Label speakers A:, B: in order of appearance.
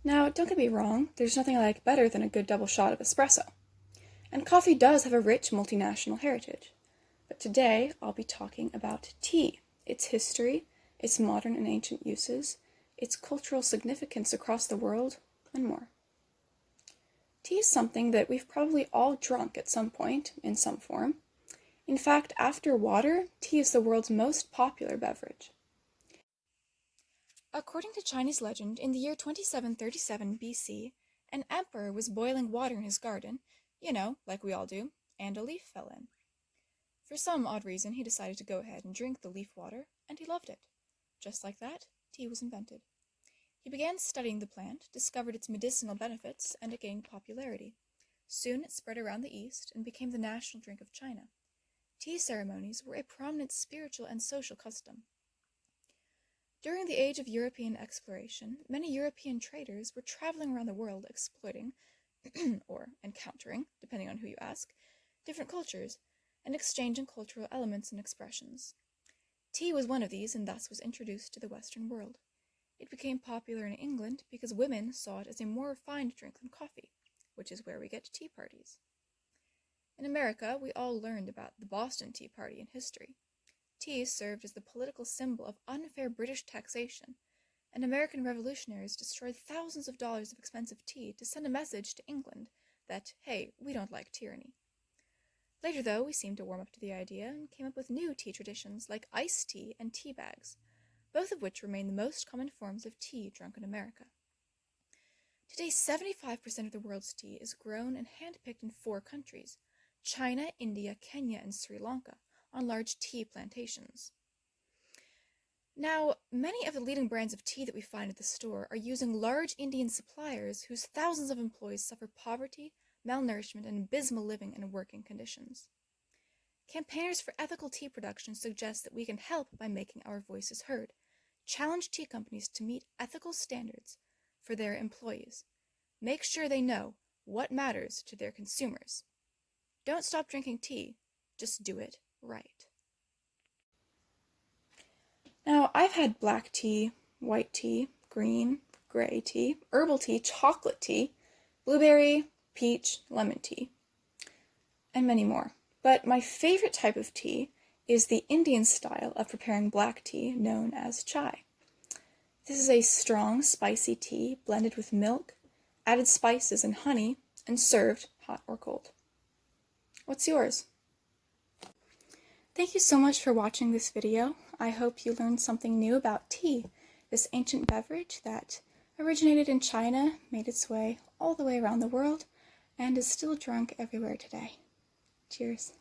A: Now, don't get me wrong, there's nothing I like better than a good double shot of espresso. And coffee does have a rich multinational heritage. But today, I'll be talking about tea, its history, its modern and ancient uses, its cultural significance across the world, and more. Tea is something that we've probably all drunk at some point, in some form. In fact, after water, tea is the world's most popular beverage. According to Chinese legend, in the year 2737 BC, an emperor was boiling water in his garden, like we all do, and a leaf fell in. For some odd reason, he decided to go ahead and drink the leaf water, and he loved it. Just like that, tea was invented. He began studying the plant, discovered its medicinal benefits, and it gained popularity. Soon it spread around the East and became the national drink of China. Tea ceremonies were a prominent spiritual and social custom. During the age of European exploration, many European traders were traveling around the world exploiting, or encountering, depending on who you ask, different cultures, and exchanging cultural elements and expressions. Tea was one of these and thus was introduced to the Western world. It became popular in England because women saw it as a more refined drink than coffee, which is where we get tea parties. In America, we all learned about the Boston Tea Party in history. Tea served as the political symbol of unfair British taxation, and American revolutionaries destroyed thousands of dollars of expensive tea to send a message to England that, hey, we don't like tyranny. Later, though, we seemed to warm up to the idea and came up with new tea traditions like iced tea and tea bags, both of which remain the most common forms of tea drunk in America. Today, 75% of the world's tea is grown and handpicked in 4 countries: China, India, Kenya, and Sri Lanka, on large tea plantations. Now, many of the leading brands of tea that we find at the store are using large Indian suppliers whose thousands of employees suffer poverty, malnourishment, and abysmal living and working conditions. Campaigners for ethical tea production suggest that we can help by making our voices heard, challenge tea companies to meet ethical standards for their employees, make sure they know what matters to their consumers. Don't stop drinking tea, just do it right. Now, I've had black tea, white tea, green, gray tea, herbal tea, chocolate tea, blueberry, peach, lemon tea, and many more. But my favorite type of tea is the Indian style of preparing black tea known as chai. This is a strong, spicy tea blended with milk, added spices and honey, and served hot or cold. What's yours? Thank you so much for watching this video. I hope you learned something new about tea, this ancient beverage that originated in China, made its way all the way around the world, and is still drunk everywhere today. Cheers.